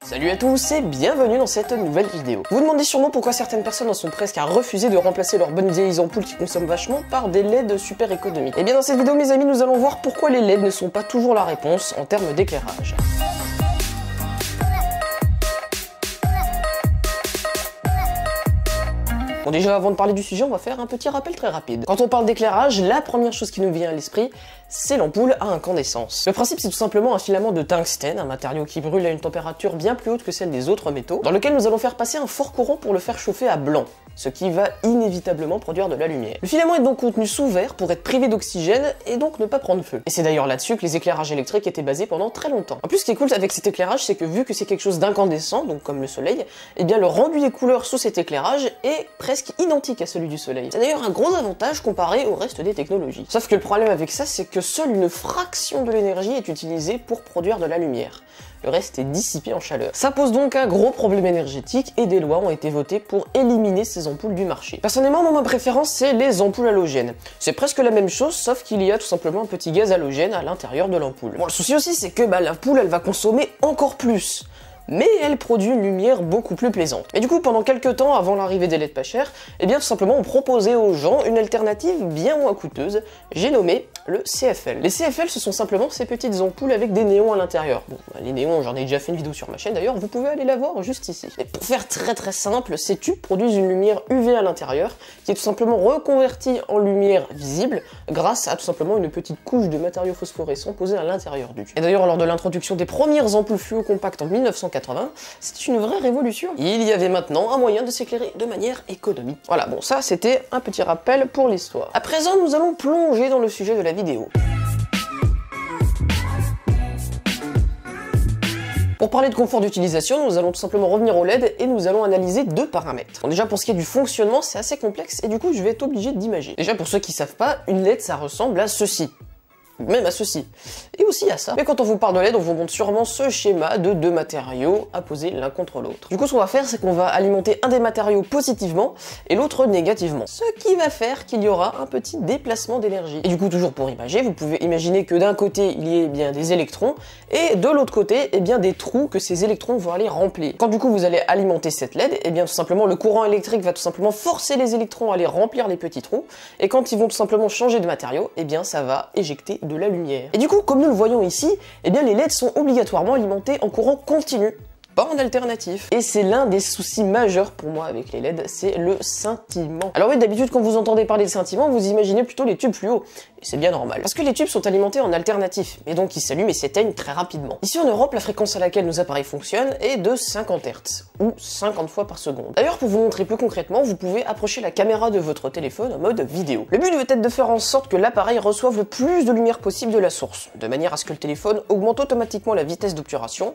Salut à tous et bienvenue dans cette nouvelle vidéo. Vous vous demandez sûrement pourquoi certaines personnes en sont presque à refuser de remplacer leurs bonnes vieilles ampoules qui consomment vachement par des LED super économiques. Et bien dans cette vidéo mes amis, nous allons voir pourquoi les LED ne sont pas toujours la réponse en termes d'éclairage. Bon déjà avant de parler du sujet, on va faire un petit rappel très rapide. Quand on parle d'éclairage, la première chose qui nous vient à l'esprit, c'est l'ampoule à incandescence. Le principe c'est tout simplement un filament de tungstène, un matériau qui brûle à une température bien plus haute que celle des autres métaux, dans lequel nous allons faire passer un fort courant pour le faire chauffer à blanc, ce qui va inévitablement produire de la lumière. Le filament est donc contenu sous verre pour être privé d'oxygène et donc ne pas prendre feu. Et c'est d'ailleurs là-dessus que les éclairages électriques étaient basés pendant très longtemps. En plus ce qui est cool avec cet éclairage, c'est que vu que c'est quelque chose d'incandescent, donc comme le soleil, et bien le rendu des couleurs sous cet éclairage est presque identique à celui du soleil. C'est d'ailleurs un gros avantage comparé au reste des technologies. Sauf que le problème avec ça, c'est que seule une fraction de l'énergie est utilisée pour produire de la lumière. Le reste est dissipé en chaleur. Ça pose donc un gros problème énergétique et des lois ont été votées pour éliminer ces ampoules du marché. Personnellement, ma préférence, c'est les ampoules halogènes. C'est presque la même chose, sauf qu'il y a tout simplement un petit gaz halogène à l'intérieur de l'ampoule. Bon, le souci aussi, c'est que l'ampoule, elle va consommer encore plus. Mais elle produit une lumière beaucoup plus plaisante. Et du coup, pendant quelques temps, avant l'arrivée des LED pas chers, eh bien tout simplement on proposait aux gens une alternative bien moins coûteuse, j'ai nommé le CFL. Les CFL, ce sont simplement ces petites ampoules avec des néons à l'intérieur. Bon, les néons, j'en ai déjà fait une vidéo sur ma chaîne d'ailleurs, vous pouvez aller la voir juste ici. Et pour faire très simple, ces tubes produisent une lumière UV à l'intérieur, qui est tout simplement reconvertie en lumière visible, grâce à tout simplement une petite couche de matériaux phosphorescents posée à l'intérieur du tube. Et d'ailleurs, lors de l'introduction des premières ampoules fluo compactes en 1980, c'est une vraie révolution. Il y avait maintenant un moyen de s'éclairer de manière économique. Voilà, bon ça c'était un petit rappel pour l'histoire. À présent, nous allons plonger dans le sujet de la vidéo. Pour parler de confort d'utilisation, nous allons tout simplement revenir au LED et nous allons analyser deux paramètres. Bon, déjà pour ce qui est du fonctionnement, c'est assez complexe et du coup je vais être obligé d'imager. Déjà pour ceux qui savent pas, une LED ça ressemble à ceci. Même à ceci, et aussi à ça. Mais quand on vous parle de LED, on vous montre sûrement ce schéma de deux matériaux à poser l'un contre l'autre. Du coup, ce qu'on va faire, c'est qu'on va alimenter un des matériaux positivement et l'autre négativement. Ce qui va faire qu'il y aura un petit déplacement d'énergie. Et du coup, toujours pour imager, vous pouvez imaginer que d'un côté, il y ait bien des électrons, et de l'autre côté, eh bien des trous que ces électrons vont aller remplir. Quand du coup, vous allez alimenter cette LED, eh bien tout simplement, le courant électrique va tout simplement forcer les électrons à aller remplir les petits trous, et quand ils vont tout simplement changer de matériau, eh bien ça va éjecter de la lumière. Et du coup, comme nous le voyons ici, eh bien les LED sont obligatoirement alimentés en courant continu, pas en alternatif. Et c'est l'un des soucis majeurs pour moi avec les LED, c'est le scintillement. Alors oui, d'habitude quand vous entendez parler de scintillement, vous imaginez plutôt les tubes fluo. Et c'est bien normal. Parce que les tubes sont alimentés en alternatif, et donc ils s'allument et s'éteignent très rapidement. Ici en Europe, la fréquence à laquelle nos appareils fonctionnent est de 50 Hz, ou 50 fois par seconde. D'ailleurs, pour vous montrer plus concrètement, vous pouvez approcher la caméra de votre téléphone en mode vidéo. Le but va être de faire en sorte que l'appareil reçoive le plus de lumière possible de la source, de manière à ce que le téléphone augmente automatiquement la vitesse d'obturation,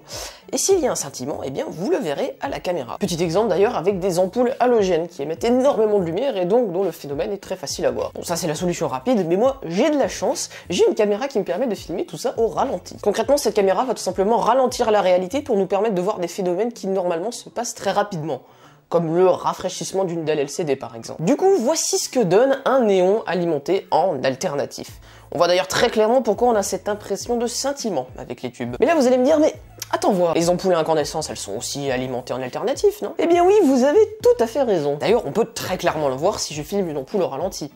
et s'il y a un scintillement, eh bien vous le verrez à la caméra. Petit exemple d'ailleurs avec des ampoules halogènes qui émettent énormément de lumière et donc dont le phénomène est très facile à voir. Bon, ça c'est la solution rapide, mais moi j'ai de la chance, j'ai une caméra qui me permet de filmer tout ça au ralenti. Concrètement, cette caméra va tout simplement ralentir la réalité pour nous permettre de voir des phénomènes qui normalement se passent très rapidement, comme le rafraîchissement d'une dalle LCD par exemple. Du coup, voici ce que donne un néon alimenté en alternatif. On voit d'ailleurs très clairement pourquoi on a cette impression de scintillement avec les tubes. Mais là vous allez me dire, mais attends voir, les ampoules à incandescence elles sont aussi alimentées en alternatif, non? Eh bien oui, vous avez tout à fait raison. D'ailleurs, on peut très clairement le voir si je filme une ampoule au ralenti.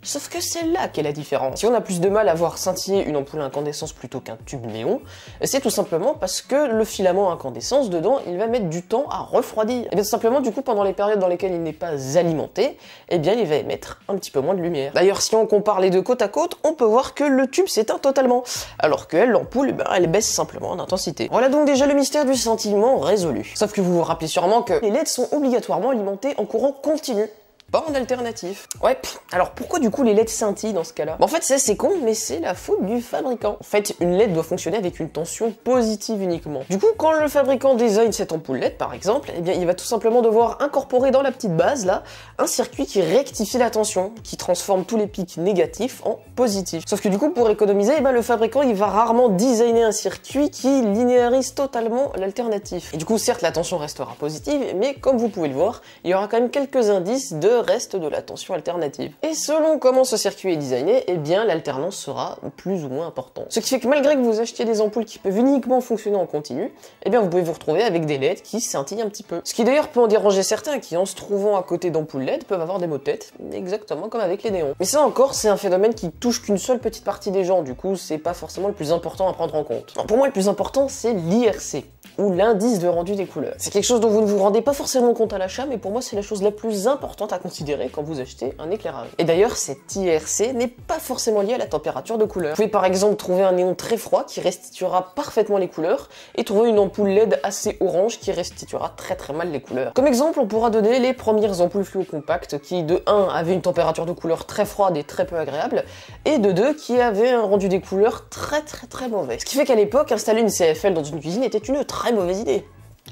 Sauf que c'est là qu'est la différence. Si on a plus de mal à voir scintiller une ampoule à incandescence plutôt qu'un tube néon, c'est tout simplement parce que le filament à incandescence dedans, il va mettre du temps à refroidir. Et bien tout simplement, du coup, pendant les périodes dans lesquelles il n'est pas alimenté, eh bien il va émettre un petit peu moins de lumière. D'ailleurs, si on compare les deux côte à côte, on peut voir que le tube s'éteint totalement, alors que l'ampoule, elle baisse simplement en intensité. Voilà donc déjà le mystère du scintillement résolu. Sauf que vous vous rappelez sûrement que les LED sont obligatoirement alimentés en courant continu, pas en alternatif. Ouais, alors pourquoi du coup les LED scintillent dans ce cas-là? En fait c'est assez con, mais c'est la faute du fabricant. En fait, une LED doit fonctionner avec une tension positive uniquement. Du coup, quand le fabricant design cette ampoule LED par exemple, eh bien il va tout simplement devoir incorporer dans la petite base là, un circuit qui rectifie la tension, qui transforme tous les pics négatifs en positifs. Sauf que du coup, pour économiser, eh bien, le fabricant il va rarement designer un circuit qui linéarise totalement l'alternatif. Et du coup, certes la tension restera positive, mais comme vous pouvez le voir, il y aura quand même quelques indices de reste de la tension alternative. Et selon comment ce circuit est designé, eh bien l'alternance sera plus ou moins importante. Ce qui fait que malgré que vous achetiez des ampoules qui peuvent uniquement fonctionner en continu, eh bien vous pouvez vous retrouver avec des LED qui scintillent un petit peu. Ce qui d'ailleurs peut en déranger certains qui, en se trouvant à côté d'ampoules LED, peuvent avoir des maux de tête, exactement comme avec les néons. Mais ça encore, c'est un phénomène qui touche qu'une seule petite partie des gens, du coup c'est pas forcément le plus important à prendre en compte. Alors, pour moi le plus important c'est l'IRC, ou l'indice de rendu des couleurs. C'est quelque chose dont vous ne vous rendez pas forcément compte à l'achat, mais pour moi c'est la chose la plus importante à considérer quand vous achetez un éclairage. Et d'ailleurs, cet IRC n'est pas forcément lié à la température de couleur. Vous pouvez par exemple trouver un néon très froid qui restituera parfaitement les couleurs, et trouver une ampoule LED assez orange qui restituera très mal les couleurs. Comme exemple, on pourra donner les premières ampoules fluo compactes qui, de 1, avaient une température de couleur très froide et très peu agréable, et de 2, qui avaient un rendu des couleurs très mauvais. Ce qui fait qu'à l'époque, installer une CFL dans une cuisine était une très mauvaise idée.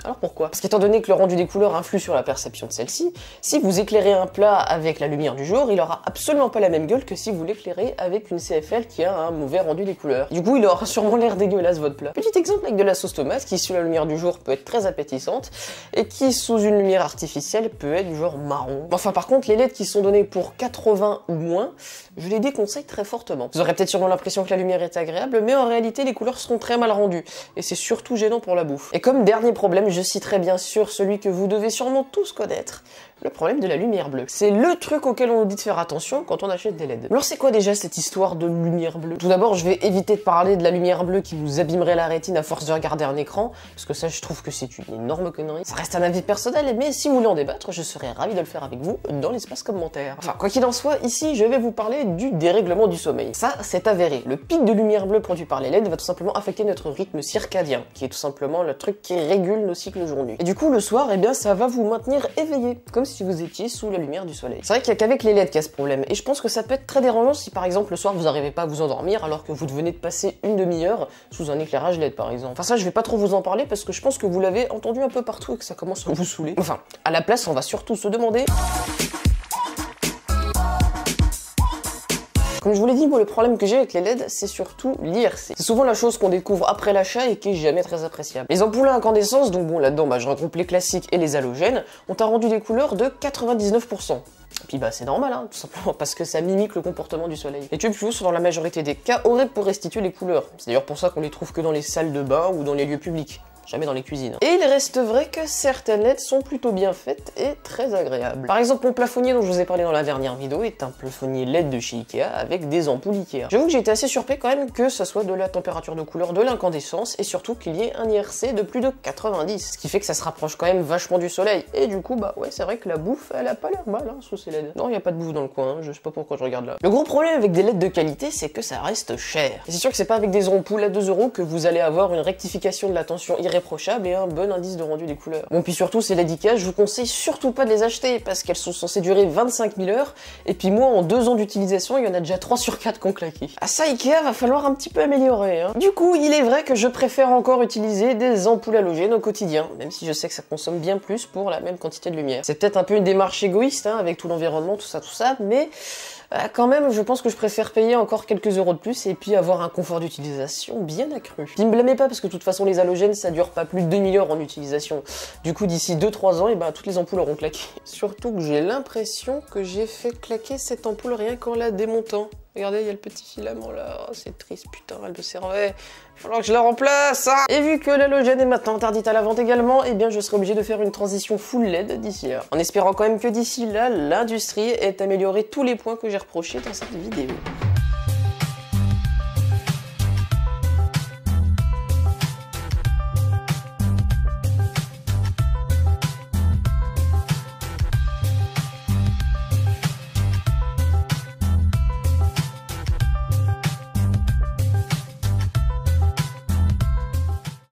Alors pourquoi? Parce qu'étant donné que le rendu des couleurs influe sur la perception de celle-ci, si vous éclairez un plat avec la lumière du jour, il aura absolument pas la même gueule que si vous l'éclairez avec une CFL qui a un mauvais rendu des couleurs. Du coup, il aura sûrement l'air dégueulasse votre plat. Petit exemple avec de la sauce tomate qui, sous la lumière du jour, peut être très appétissante, et qui, sous une lumière artificielle, peut être du genre marron. Enfin, par contre, les LED qui sont donnés pour 80 ou moins, je les déconseille très fortement. Vous aurez peut-être sûrement l'impression que la lumière est agréable, mais en réalité, les couleurs seront très mal rendues, et c'est surtout gênant pour la bouffe. Et comme dernier problème, je citerai bien sûr celui que vous devez sûrement tous connaître, le problème de la lumière bleue. C'est le truc auquel on nous dit de faire attention quand on achète des LED. Alors c'est quoi déjà cette histoire de lumière bleue? Tout d'abord, je vais éviter de parler de la lumière bleue qui nous abîmerait la rétine à force de regarder un écran, parce que ça je trouve que c'est une énorme connerie. Ça reste un avis personnel, mais si vous voulez en débattre, je serais ravi de le faire avec vous dans l'espace commentaire. Enfin, quoi qu'il en soit, ici je vais vous parler du dérèglement du sommeil. Ça, c'est avéré. Le pic de lumière bleue produit par les LED va tout simplement affecter notre rythme circadien, qui est tout simplement le truc qui régule nos cycles jour-nuit. Et du coup, le soir, eh bien, ça va vous maintenir éveillé, comme si vous étiez sous la lumière du soleil. C'est vrai qu'il y a qu'avec les LED qu'il y a ce problème, et je pense que ça peut être très dérangeant si par exemple le soir vous n'arrivez pas à vous endormir alors que vous venez de passer une demi-heure sous un éclairage LED par exemple. Enfin ça, je vais pas trop vous en parler parce que je pense que vous l'avez entendu un peu partout et que ça commence à vous saouler. Enfin, à la place, on va surtout se demander... Comme je vous l'ai dit, moi le problème que j'ai avec les LED, c'est surtout l'IRC. C'est souvent la chose qu'on découvre après l'achat et qui est jamais très appréciable. Les ampoules à incandescence, donc bon là-dedans je regroupe les classiques et les halogènes, ont un rendu des couleurs de 99%. Et puis bah c'est normal, hein, tout simplement parce que ça mimique le comportement du soleil. Les tubes fluo sont dans la majorité des cas horribles pour restituer les couleurs. C'est d'ailleurs pour ça qu'on les trouve que dans les salles de bain ou dans les lieux publics. Jamais dans les cuisines. Et il reste vrai que certaines LED sont plutôt bien faites et très agréables. Par exemple, mon plafonnier dont je vous ai parlé dans la dernière vidéo est un plafonnier LED de chez Ikea avec des ampoules Ikea. J'avoue que j'ai été assez surpris quand même que ça soit de la température de couleur, de l'incandescence et surtout qu'il y ait un IRC de plus de 90. Ce qui fait que ça se rapproche quand même vachement du soleil. Et du coup, bah ouais, c'est vrai que la bouffe, elle a pas l'air mal hein, sous ces LED. Non, il y a pas de bouffe dans le coin, hein, je sais pas pourquoi je regarde là. Le gros problème avec des LED de qualité, c'est que ça reste cher. Et c'est sûr que c'est pas avec des ampoules à 2 € que vous allez avoir une rectification de la tension irréprochable et un bon indice de rendu des couleurs. Bon, puis surtout, ces LED Ikea, je vous conseille surtout pas de les acheter parce qu'elles sont censées durer 25 000 heures et puis moi, en 2 ans d'utilisation, il y en a déjà 3 sur 4 qui ont claqué. Ah ça, Ikea, va falloir un petit peu améliorer, hein. Du coup, il est vrai que je préfère encore utiliser des ampoules halogènes au quotidien, même si je sais que ça consomme bien plus pour la même quantité de lumière. C'est peut-être un peu une démarche égoïste, hein, avec tout l'environnement, tout ça, mais... quand même, je pense que je préfère payer encore quelques euros de plus et puis avoir un confort d'utilisation bien accru. Puis me blâmez pas parce que de toute façon les halogènes ça dure pas plus de 2000 heures en utilisation. Du coup d'ici 2-3 ans, et ben toutes les ampoules auront claqué. Surtout que j'ai l'impression que j'ai fait claquer cette ampoule rien qu'en la démontant. Regardez, il y a le petit filament là, oh, c'est triste, putain, elle me servait. Il va falloir que je la remplace, hein. Et vu que l'halogène est maintenant interdite à la vente également, eh bien je serai obligé de faire une transition full LED d'ici là. En espérant quand même que d'ici là, l'industrie ait amélioré tous les points que j'ai reprochés dans cette vidéo.